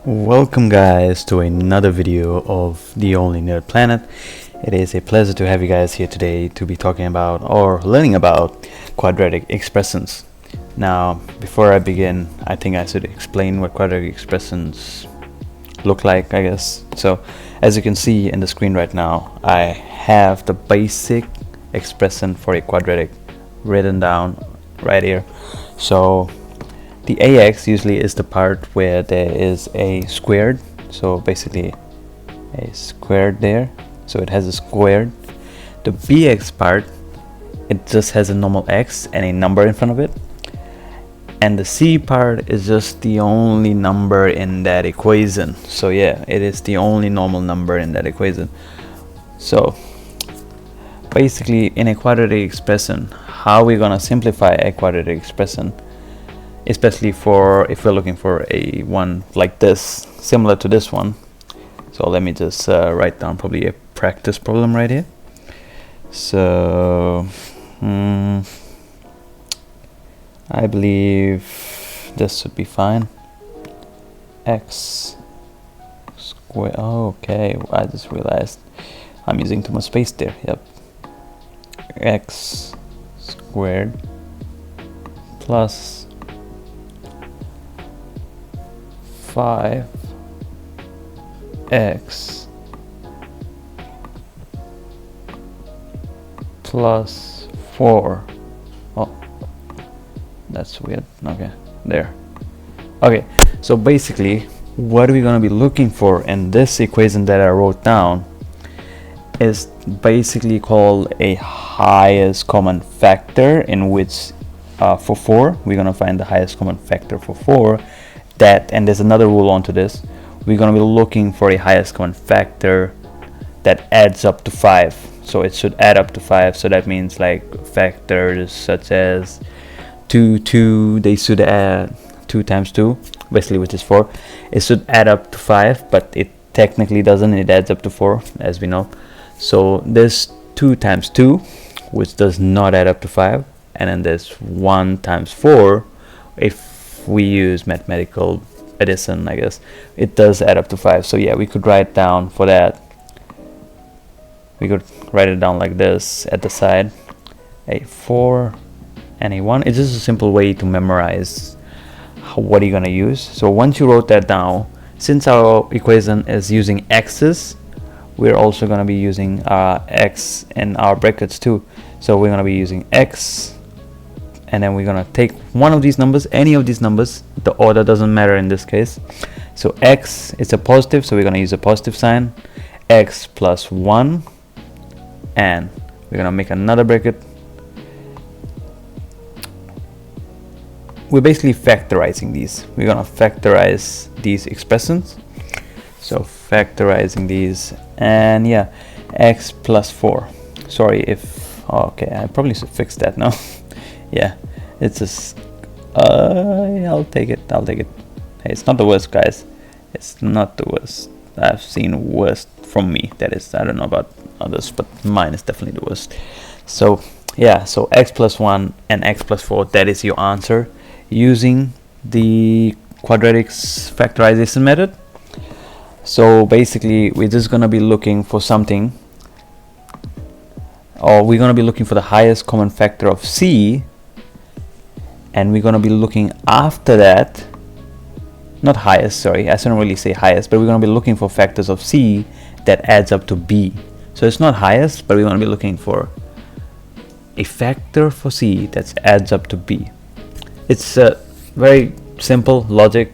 Welcome guys to another video of The Only Nerd Planet. It is a pleasure to have you guys here today to be talking about or learning about quadratic expressions. Now, before I begin, I think I should explain what quadratic expressions look like, I guess. So, as you can see in the screen right now, I have the basic expression for a quadratic written down right here. So the AX usually is the part where there is a squared, so basically a squared there, so it has a squared. The BX part, it just has a normal X and a number in front of it, and the C part is just the only number in that equation. So yeah, it is the only normal number in that equation. So basically in a quadratic expression, how we're gonna simplify a quadratic expression, especially for if we're looking for a one like this, similar to this one. So let me just write down probably a practice problem right here. So I believe this should be fine. X square. Oh, okay, I just realized I'm using too much space there. Yep. X squared plus 5x plus 4. Oh, that's weird. Okay, there. Okay, so basically what we're going to be looking for in this equation that I wrote down is basically called a highest common factor, in which for 4 we're going to find the highest common factor for 4. That, and there's another rule onto this, we're going to be looking for a highest common factor that adds up to 5. So it should add up to 5. So that means like factors such as 2, they should add 2 times 2 basically, which is 4. It should add up to 5, but it technically doesn't. It adds up to 4, as we know. So there's 2 times 2, which does not add up to 5, and then there's 1 times 4. If we use mathematical addition, I guess it does add up to 5. So yeah, we could write down for that, we could write it down like this at the side, a 4 and a 1. It's just a simple way to memorize what are you gonna use. So once you wrote that down, since our equation is using x's, we're also gonna be using x in our brackets too. So we're gonna be using x, and then we're gonna take one of these numbers, any of these numbers, the order doesn't matter in this case. So x is a positive, so we're gonna use a positive sign, x plus 1, and we're gonna make another bracket. We're basically factorizing these. We're gonna factorize these expressions. So factorizing these, and yeah, x plus 4. Sorry if, okay, I probably should fix that now. Yeah, it's just I'll take it. Hey, it's not the worst, guys. It's not the worst. I've seen worst from me, that is. I don't know about others, but mine is definitely the worst. So yeah, so x plus 1 and x plus 4, that is your answer using the quadratic factorization method. So basically we're just gonna be looking for something, or we're gonna be looking for the highest common factor of c, and we're going to be looking after that, not highest, sorry, I shouldn't really say highest, but we're going to be looking for factors of c that adds up to b. So it's not highest, but we're going to be looking for a factor for c that adds up to b. It's very simple logic.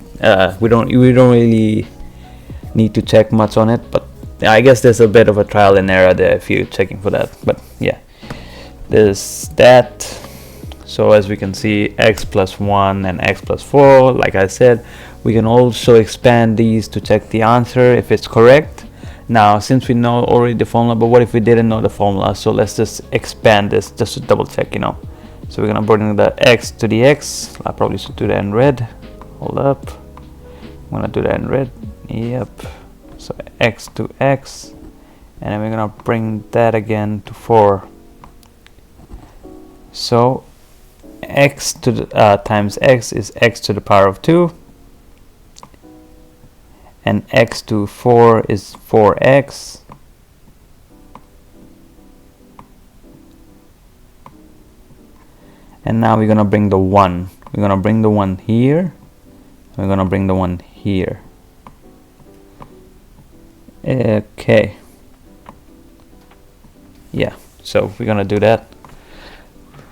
We don't really need to check much on it, but I guess there's a bit of a trial and error there if you're checking for that. But yeah, there's that. So as we can see, x plus 1 and x plus 4, like I said, we can also expand these to check the answer if it's correct. Now, since we know already the formula, but what if we didn't know the formula? So let's just expand this just to double check, you know. So we're gonna bring the x to the x. I probably should do that in red. Hold up. I'm gonna do that in red. Yep. So x to x, and then we're gonna bring that again to 4. So x to the times x is x to the power of 2, and x to 4 is 4x, and now we're gonna bring the 1. We're gonna bring the 1 here. We're gonna bring the 1 here. Okay. Yeah, so we're gonna do that.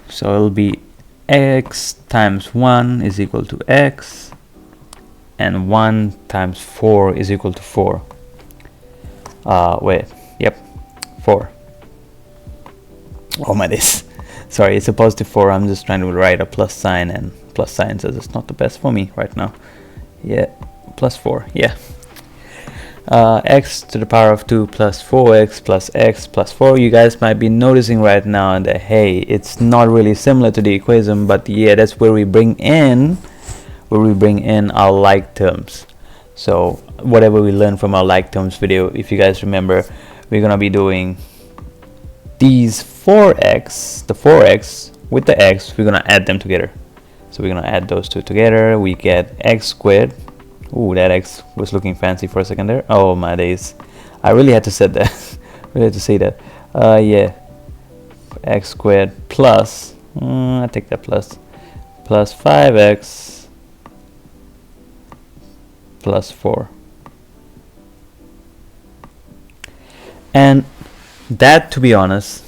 So it'll be x times 1 is equal to x, and 1 times 4 is equal to 4. Wait, yep, 4. Oh my days. Sorry, it's a positive 4. I'm just trying to write a plus sign, and plus sign says it's not the best for me right now. Yeah, plus 4, yeah. X to the power of 2 plus 4x plus x plus 4. You guys might be noticing right now that, hey, it's not really similar to the equation, but yeah, that's where we bring in our like terms. So whatever we learned from our like terms video, if you guys remember, we're gonna be doing these 4x, the 4x with the x, we're gonna add them together. So we're gonna add those two together. We get x squared. Ooh, that x was looking fancy for a second there. Oh my days, I really had to say that. Really had to say that. Yeah, x squared plus, I take that plus 5x plus 4, and that, to be honest,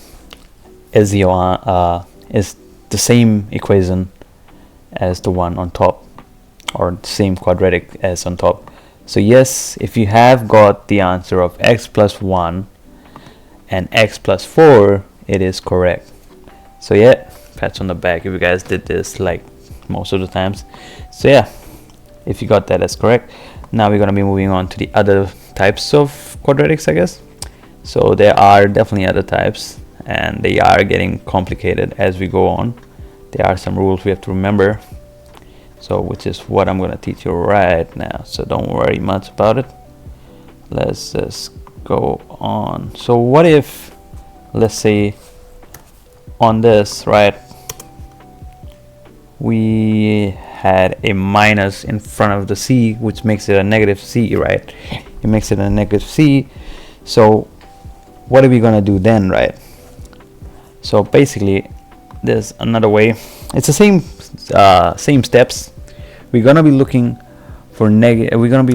is the same equation as the one on top, or the same quadratic as on top. So yes, if you have got the answer of x plus 1 and x plus 4, it is correct. So yeah, pats on the back if you guys did this like most of the times. So yeah, if you got that, that's correct. Now we're going to be moving on to the other types of quadratics, I guess. So there are definitely other types, and they are getting complicated as we go on. There are some rules we have to remember, so which is what I'm going to teach you right now, so don't worry much about it. Let's just go on. So what if, let's say on this, right, we had a minus in front of the c, which makes it a negative c, right? It makes it a negative c. So what are we gonna do then, right? So basically there's another way. It's the same steps. We're gonna be looking for we're gonna be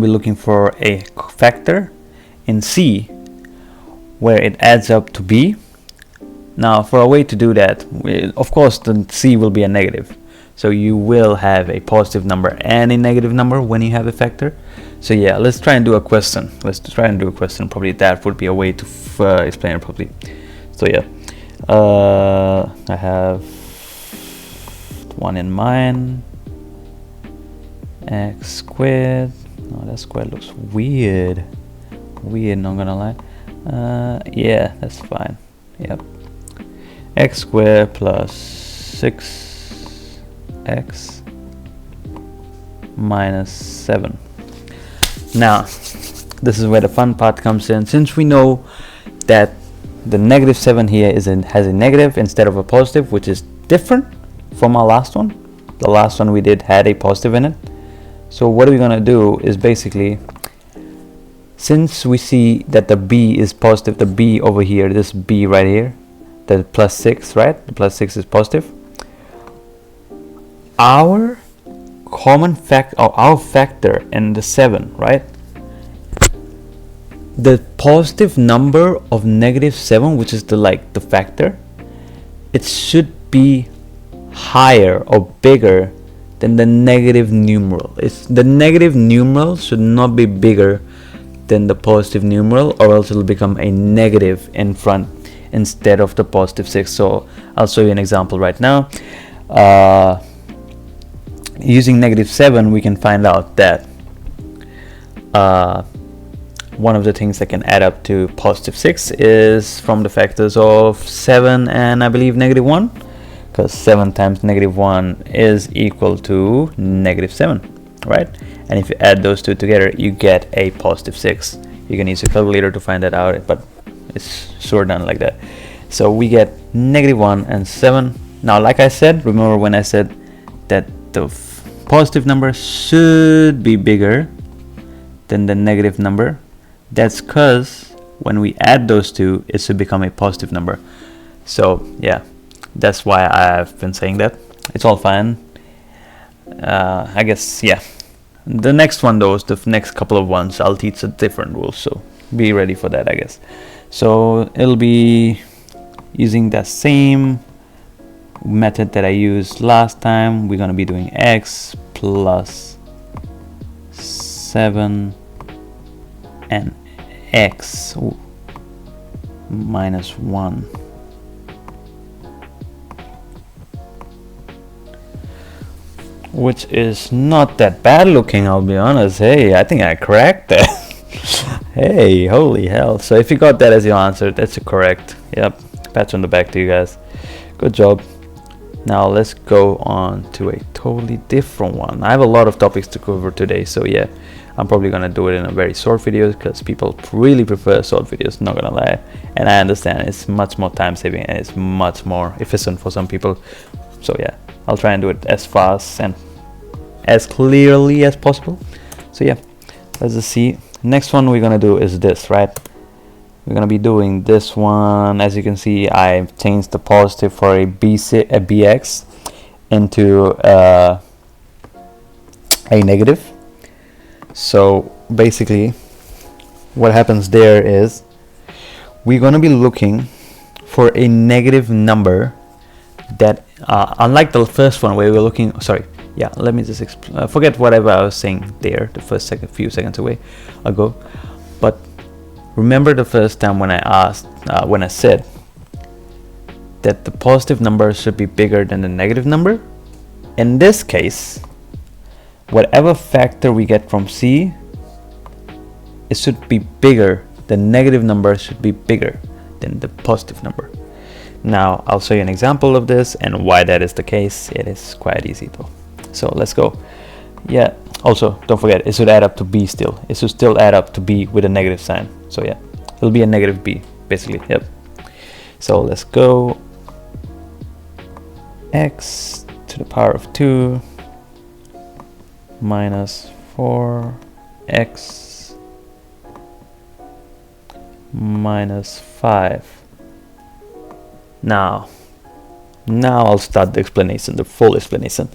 looking for a factor in c where it adds up to b. Now for a way to do that, of course the c will be a negative, so you will have a positive number and a negative number when you have a factor. So yeah, let's try and do a question. Probably that would be a way to explain it properly. So yeah, I have one in mind. X squared. Oh, that square looks weird, not gonna lie. Yeah, that's fine. Yep, x squared plus 6x minus 7. Now this is where the fun part comes in. Since we know that the negative 7 here has a negative instead of a positive, which is different from our last one. The last one we did had a positive in it. So what we're gonna do is basically, since we see that the b is positive, the b over here, this b right here, the plus 6, right? The plus 6 is positive. Our common factor, or our factor in the 7, right? The positive number of negative 7, which is the factor, it should be higher or bigger than the negative numeral. The negative numeral should not be bigger than the positive numeral, or else it'll become a negative in front instead of the positive 6. So I'll show you an example right now. Using negative 7, we can find out that one of the things that can add up to positive 6 is from the factors of 7 and I believe negative 1, because 7 times negative 1 is equal to negative 7, right? And if you add those two together, you get a positive 6. You can use a calculator to find that out, but it's sure done like that. So we get negative 1 and 7. Now, like I said, remember when I said that the positive number should be bigger than the negative number. That's because when we add those two, it should become a positive number. So yeah, that's why I've been saying that. It's all fine. I guess, yeah. The next one though, the next couple of ones, I'll teach a different rule, so be ready for that, I guess. So it'll be using that same method that I used last time. We're gonna be doing x plus 7 and x minus 1. Which is not that bad looking, I'll be honest. Hey, I think I cracked that. Hey, holy hell. So if you got that as your answer, that's correct. Yep, pat on the back to you guys. Good job. Now let's go on to a totally different one. I have a lot of topics to cover today, so yeah, I'm probably gonna do it in a very short video because people really prefer short videos, not gonna lie. And I understand it's much more time saving and it's much more efficient for some people. So yeah, I'll try and do it as fast and as clearly as possible. So yeah, let's just see. Next one we're gonna do is this, right? We're gonna be doing this one. As you can see, I've changed the positive for a bx into a negative. So basically what happens there is we're gonna be looking for a negative number that unlike the first one where we're looking, sorry, yeah, let me just forget whatever I was saying there the first few seconds ago. But remember the first time when I asked, when I said that the positive number should be bigger than the negative number? In this case, whatever factor we get from C, it should be bigger. The negative number should be bigger than the positive number. Now, I'll show you an example of this and why that is the case. It is quite easy though. So let's go. Yeah, also don't forget, it should add up to B still. It should still add up to B with a negative sign. So yeah, it'll be a negative B basically. Yep. So let's go. X to the power of 2 minus 4x minus 5. Now I'll start the explanation, the full explanation.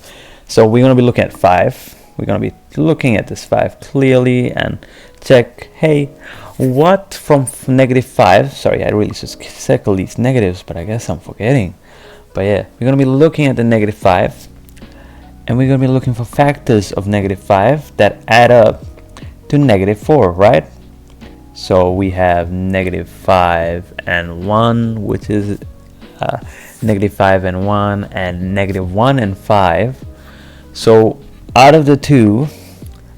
So we're going to be looking at 5. We're going to be looking at this 5 clearly and check, hey, what from negative 5, sorry, I really should circle these negatives, but I guess I'm forgetting. But yeah, we're going to be looking at the negative 5, and we're going to be looking for factors of negative 5 that add up to negative 4, right? So we have negative 5 and 1, which is negative 5 and 1, and negative 1 and 5. So out of the two,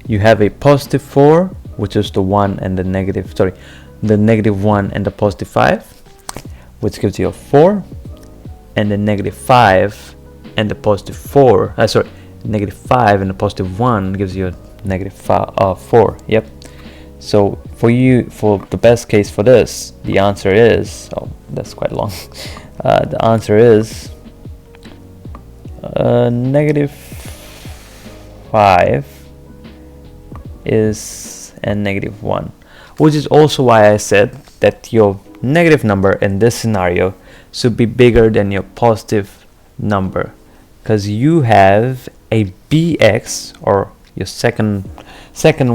you have a positive 4, which is the 1 and the negative, sorry, the negative 1 and the positive 5, which gives you a 4, and the negative 5 and the positive 4, negative 5 and the positive 1 gives you a negative 4. Yep. So for the best case for this, the answer is, oh, that's quite long. The answer is negative 5 is a negative 1, which is also why I said that your negative number in this scenario should be bigger than your positive number, because you have a bx, or your second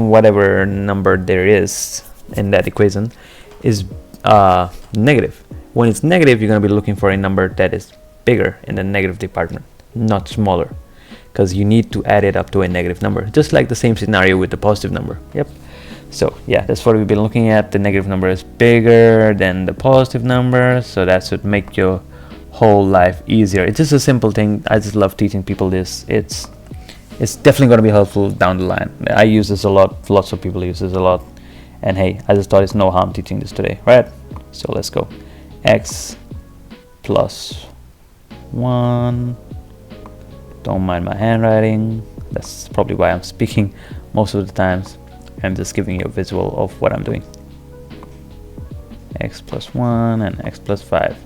whatever number there is in that equation is negative. When it's negative, you're going to be looking for a number that is bigger in the negative department, not smaller, because you need to add it up to a negative number, just like the same scenario with the positive number. Yep. So yeah, that's what we've been looking at. The negative number is bigger than the positive number, so that should make your whole life easier. It's just a simple thing. I just love teaching people this. It's definitely going to be helpful down the line. I use this a lot. Lots of people use this a lot. And hey, I just thought it's no harm teaching this today, right? So let's go. X plus 1. Don't mind my handwriting. That's probably why I'm speaking most of the times. I'm just giving you a visual of what I'm doing. X plus 1 and x plus 5.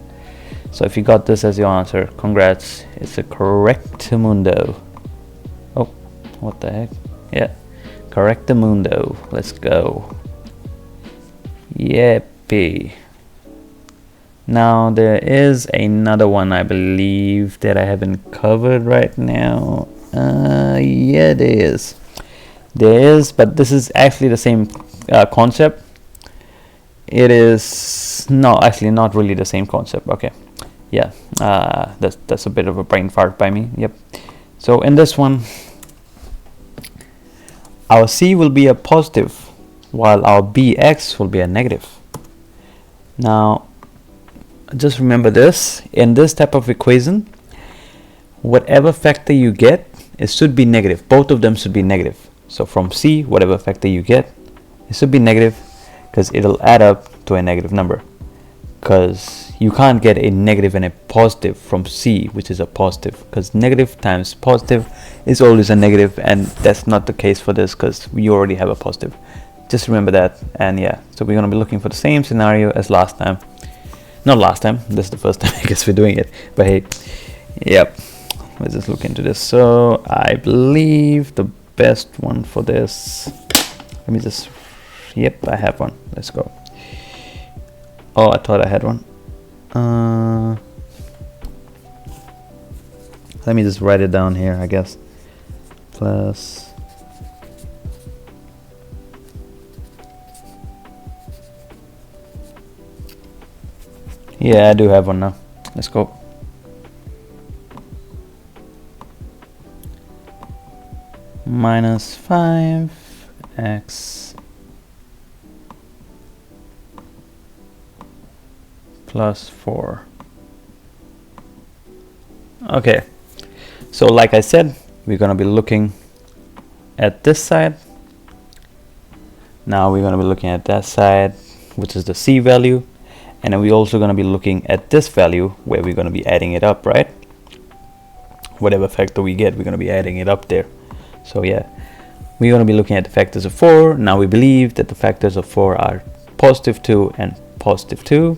So if you got this as your answer, congrats. It's a correct mundo. Oh, What the heck? Yeah, correctamundo. Let's go. Yippee. Now there is another one I believe that I haven't covered right now. Yeah, there is, but this is actually the same concept. It is actually not really the same concept. Okay, yeah, that's a bit of a brain fart by me. Yep. So in this one, our c will be a positive while our bx will be a negative. Now just remember this, in this type of equation, whatever factor you get, it should be negative. Both of them should be negative. So from c, whatever factor you get, it should be negative, because it'll add up to a negative number, because you can't get a negative and a positive from c, which is a positive, because negative times positive is always a negative, and that's not the case for this because you already have a positive. Just remember that. And yeah, so we're going to be looking for the same scenario as last time. Not last time, this is the first time I guess we're doing it, but hey, yep, let's just look into this. So I believe the best one for this, let me just, yep, I have one. Let's go. Oh, I thought I had one. Let me just write it down here, I guess. Plus yeah, I do have one now. Let's go. Minus 5x plus 4. Okay, so like I said, we're gonna be looking at this side. Now we're gonna be looking at that side, which is the c value. And then we're also going to be looking at this value where we're going to be adding it up, right? Whatever factor we get, we're going to be adding it up there. So yeah, we're going to be looking at the factors of 4. Now we believe that the factors of 4 are positive 2 and positive 2,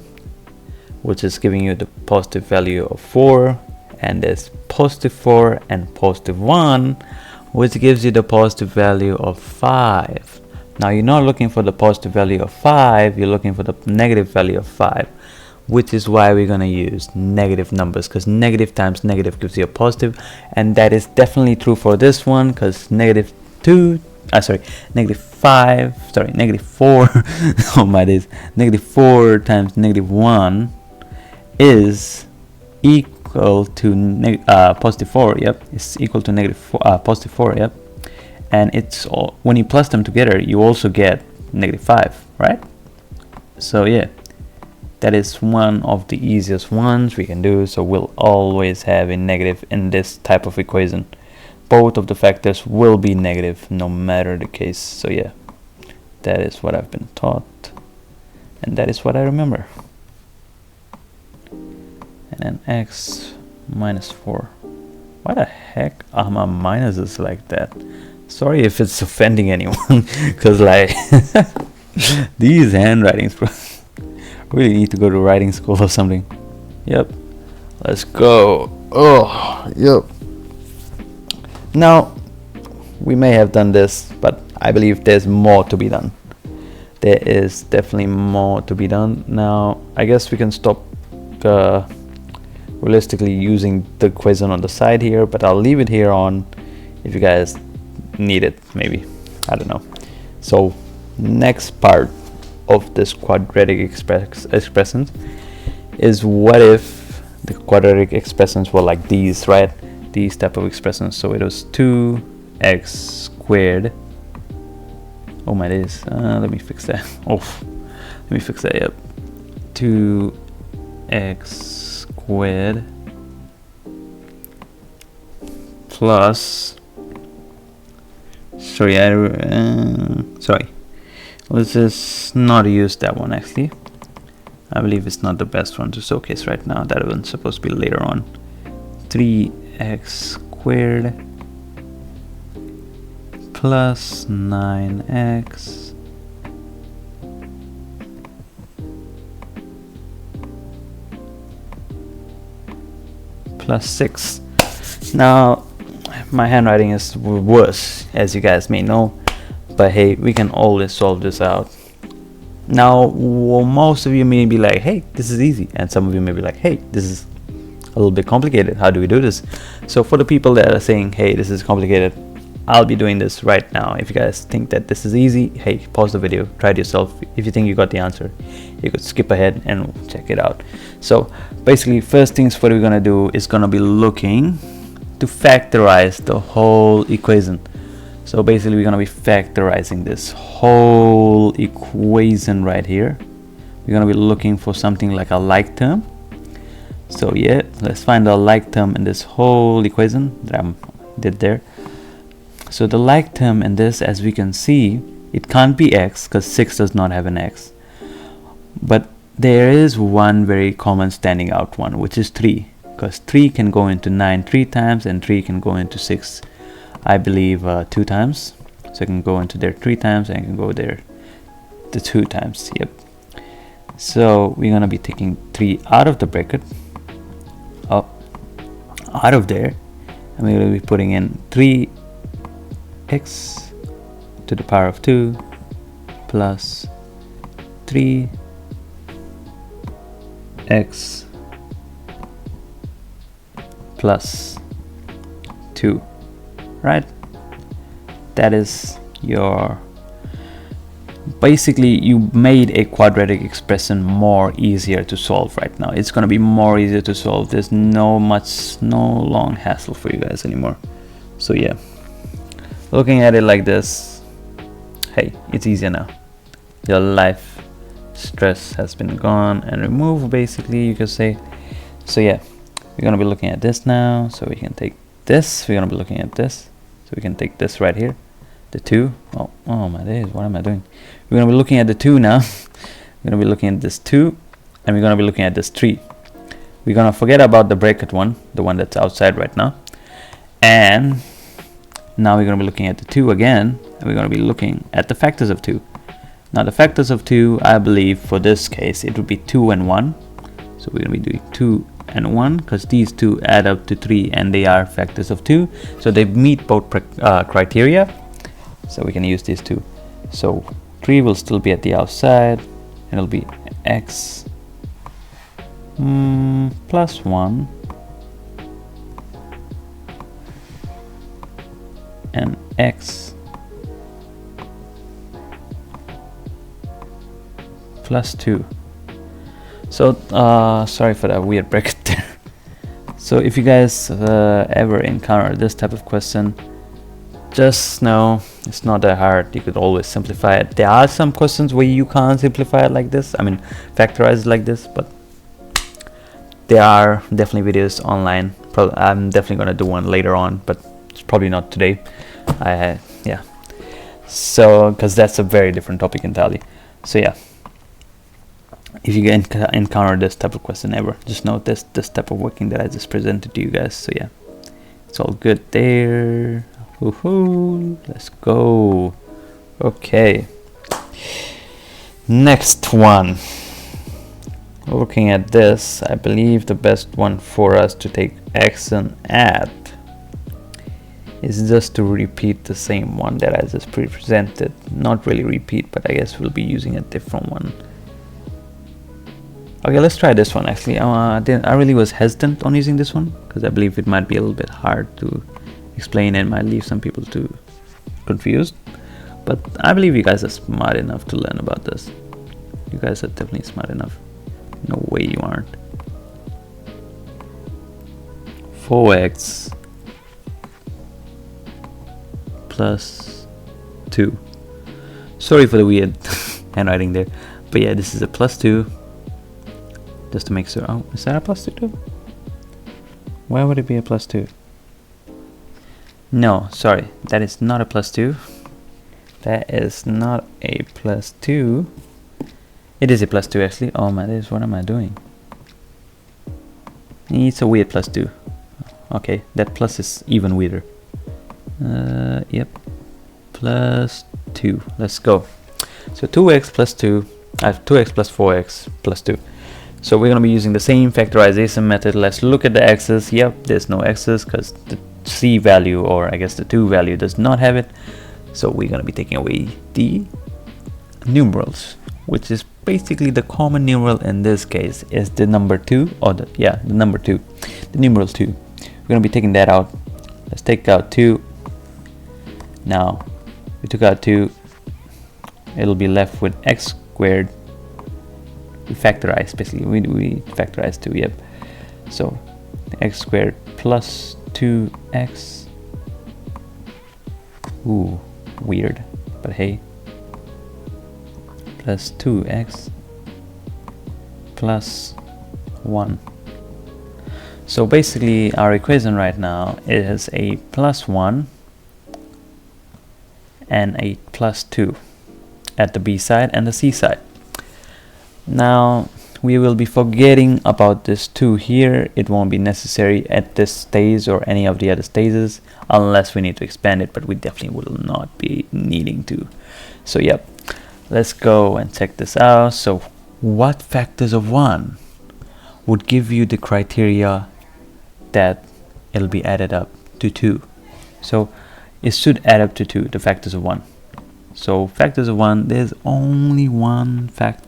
which is giving you the positive value of 4. And there's positive 4 and positive 1, which gives you the positive value of 5. Now you're not looking for the positive value of 5, you're looking for the negative value of 5, which is why we're going to use negative numbers, because negative times negative gives you a positive, and that is definitely true for this one, because negative 4 oh my days, negative 4 times negative 1 is equal to positive 4. Yep, it's equal to negative positive 4. Yep. And it's all, when you plus them together, you also get negative 5, right? So yeah, that is one of the easiest ones we can do. So we'll always have a negative in this type of equation. Both of the factors will be negative no matter the case. So yeah, that is what I've been taught, and that is what I remember. And then x minus 4. Why the heck are my minuses like that? Sorry if it's offending anyone, because like these handwritings, bro. Really need to go to writing school or something. Yep, let's go. Oh, yep. Now we may have done this, but I believe there's more to be done. There is definitely more to be done. Now I guess we can stop realistically using the equation on the side here, but I'll leave it here on if you guys need it, maybe, I don't know. So next part of this quadratic expressions is, what if the quadratic expressions were like these, right? These type of expressions. So it was 2x squared. Oh my days, let me fix that. Let me fix that. Yep, 2x squared plus, sorry, let's just not use that one. Actually, I believe it's not the best one to showcase right now. That one's supposed to be later on. 3x squared plus 9x plus 6. Now my handwriting is worse, as you guys may know, but hey, we can always solve this out. Now, most of you may be like, hey, this is easy, and some of you may be like, hey, this is a little bit complicated. How do we do this? So for the people that are saying, hey, this is complicated, I'll be doing this right now. If you guys think that this is easy, hey, pause the video, try it yourself. If you think you got the answer, you could skip ahead and check it out. So basically, first things what we're gonna do is gonna be looking to factorize the whole equation. So basically we're gonna be factorizing this whole equation right here. We're gonna be looking for something like a like term. So yeah, let's find the like term in this whole equation that I did there. So the like term in this, as we can see, it can't be x because 6 does not have an x. But there is one very common standing out one, which is 3, because 3 can go into 9 3 times and 3 can go into 6, I believe, 2 times. So I can go into there 3 times and I can go there the 2 times. Yep. So we're gonna be taking 3 out of the bracket, out of there, and we're gonna be putting in 3x to the power of 2 plus 3x plus 2, right? That is your, basically you made a quadratic expression more easier to solve right now. It's gonna be more easier to solve. There's no long hassle for you guys anymore. So yeah, looking at it like this, hey, it's easier now. Your life stress has been gone and removed, basically, you could say. So yeah, we're gonna be looking at this now. So we can take this, we're gonna be looking at this. So we can take this right here, the 2. Oh my days, what am I doing? We're gonna be looking at the 2 now. We're gonna be looking at this 2, and we're gonna be looking at this 3. We're gonna forget about the bracket one, the one that's outside right now. And now we're going to be looking at the 2 again, and we're going to be looking at the factors of 2. Now the factors of 2, I believe for this case, it would be 2 and 1. So we're going to be doing 2 and 1, because these 2 add up to 3 and they are factors of 2. So they meet both criteria. So we can use these 2. So 3 will still be at the outside, and it'll be x plus 1 and x plus 2. So sorry for that weird bracket there. So if you guys ever encounter this type of question, just know it's not that hard. You could always simplify it. There are some questions where you can't simplify it like this, I mean factorize it like this, but there are definitely videos online. I'm definitely gonna do one later on, but it's probably not today. Yeah, so because that's a very different topic entirely. So yeah, if you encounter this type of question ever, just note this type of working that I just presented to you guys. So yeah, it's all good there. Woohoo, let's go. Okay, next one. Looking at this, I believe the best one for us to take action at is just to repeat the same one that I just presented. Not really repeat, but I guess we'll be using a different one. Okay, let's try this one actually. I really was hesitant on using this one because I believe it might be a little bit hard to explain and might leave some people too confused. But I believe you guys are smart enough to learn about this. You guys are definitely smart enough. No way you aren't. 4x plus 2. Sorry for the weird handwriting there, but yeah, this is a plus 2, just to make sure. Oh, is that a plus 2 too? Why would it be a plus 2? No, sorry, that is not a plus 2. That is not a plus 2. It is a plus 2 actually. Oh my days, what am I doing? It's a weird plus 2. Okay, that plus is even weirder. Yep, plus 2. Let's go. So 2x plus 2. I have 2x plus 4x plus 2. So we're going to be using the same factorization method. Let's look at the x's. Yep, there's no x's because C value, or I guess the 2 value, does not have it. So we're going to be taking away the numerals, which is basically the common numeral in this case is the number 2, or the number 2, the numeral 2. We're going to be taking that out. Let's take out 2. Now we took out 2, it'll be left with x squared. We factorize, basically we factorize 2, yep. So x squared plus 2x, ooh, weird, but hey, plus 2x plus 1. So basically our equation right now is a plus 1 and a plus 2 at the B side and the C side. Now we will be forgetting about this 2 here. It won't be necessary at this stage or any of the other stages unless we need to expand it, but we definitely will not be needing to. So yep, let's go and check this out. So what factors of 1 would give you the criteria that it'll be added up to 2? So it should add up to 2, the factors of 1. So factors of 1, there's only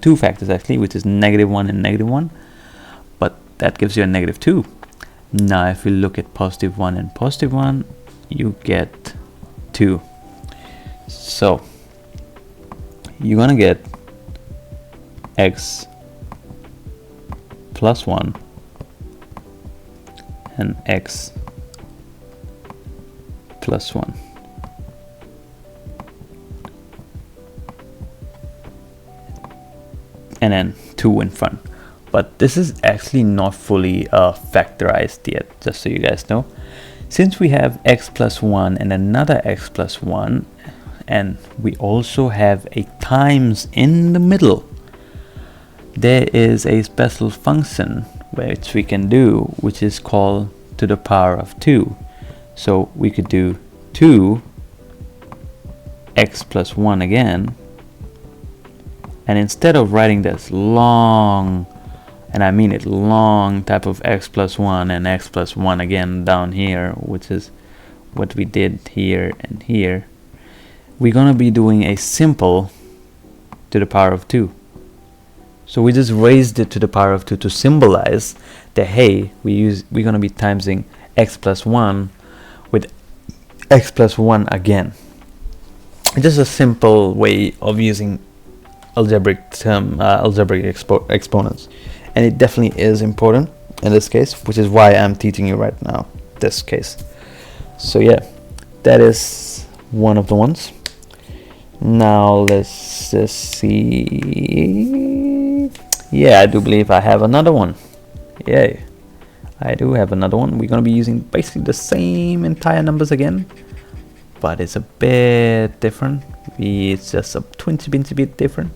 two factors actually, which is -1 and -1, but that gives you a -2. Now if you look at +1 and +1, you get 2. So you're gonna get x plus 1 and x plus 1. And then 2 in front. But this is actually not fully factorized yet, just so you guys know. Since we have x plus 1 and another x plus 1, and we also have a times in the middle, there is a special function which we can do, which is called to the power of 2. So we could do 2 x plus 1 again, and instead of writing this long, and I mean it long, type of x plus 1 and x plus 1 again down here, which is what we did here and here, we're gonna be doing a simple to the power of 2. So we just raised it to the power of 2 to symbolize that, hey, we're gonna be timesing x plus 1 with x plus 1 again. Just a simple way of using algebraic exponents, and it definitely is important in this case, which is why I'm teaching you right now this case. So yeah, that is one of the ones. Now let's just see. Yeah, I do believe I have another one. Yay, I do have another one. We're gonna be using basically the same entire numbers again, but it's a bit different. It's just a teensy bit different.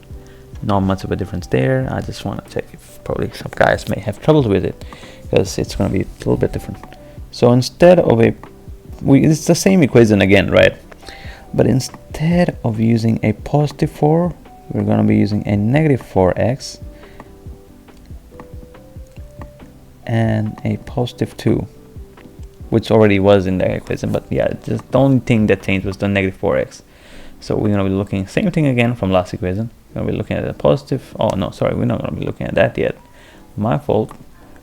Not much of a difference there. I just want to check if probably some guys may have troubles with it, because it's going to be a little bit different. So instead of it's the same equation again, right? But instead of using a +4, we're going to be using a -4x and a +2, which already was in the equation, but yeah, just the only thing that changed was the -4x. So we're going to be looking same thing again from last equation. We're going to be looking at the positive. Oh no, sorry, we're not going to be looking at that yet. My fault.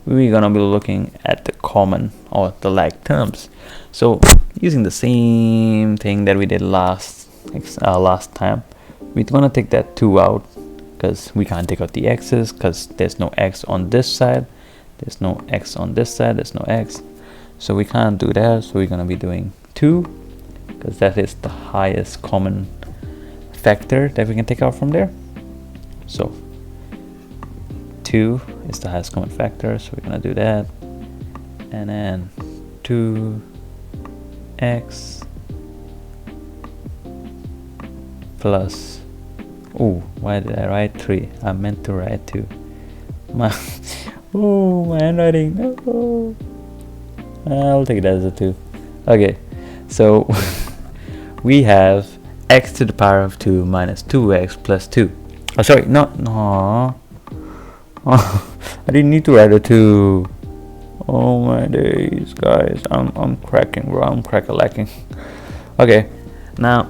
We're going to be looking at the common or the like terms. So using the same thing that we did last time, we're going to take that 2 out, because we can't take out the x's, because there's no x on this side, there's no x on this side, there's no x, so we can't do that. So we're going to be doing 2, because that is the highest common factor that we can take out from there. So 2 is the highest common factor, so we're gonna do that, and then 2x plus, oh, why did I write 3? I meant to write 2. My my handwriting, no. I'll take it as a 2. Okay, so we have x to the power of 2 minus 2x plus 2. Oh, sorry, no. I didn't need to write a 2. Oh my days, guys, I'm cracking, bro. I'm crack-a-lacking. Okay, now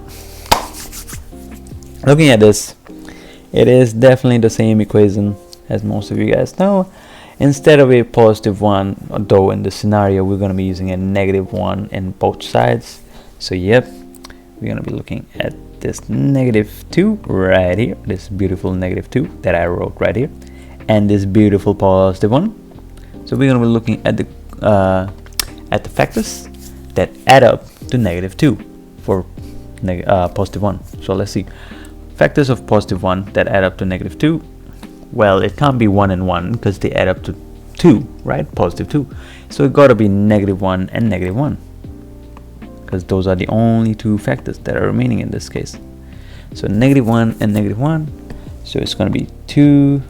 looking at this, it is definitely the same equation as most of you guys know. Instead of a positive 1, though in this scenario we're going to be using a negative 1 in both sides. So yep, we're going to be looking at this negative 2 right here, this beautiful negative 2 that I wrote right here, and this beautiful positive 1. So we're going to be looking at the factors that add up to negative 2 for positive 1. So let's see, factors of positive 1 that add up to negative 2. Well, it can't be 1 and 1 because they add up to 2, right? Positive 2. So it got to be negative 1 and negative 1, because those are the only two factors that are remaining in this case. So negative 1 and negative 1. So it's going to be 2x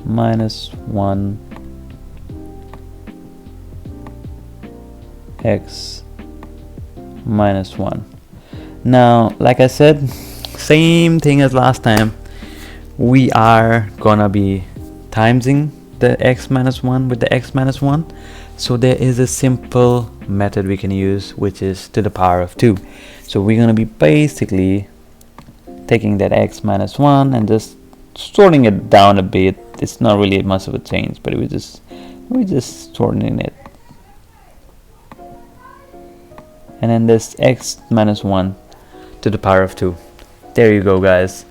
minus 1 x minus 1. Now, like I said, same thing as last time, we are gonna be timesing the x minus 1 with the x minus 1. So there is a simple method we can use, which is to the power of 2. So we're gonna be basically taking that x minus 1 and just sorting it down a bit. It's not really much of a change, but we're just sorting it. And then this x minus 1 to the power of 2. There you go, guys.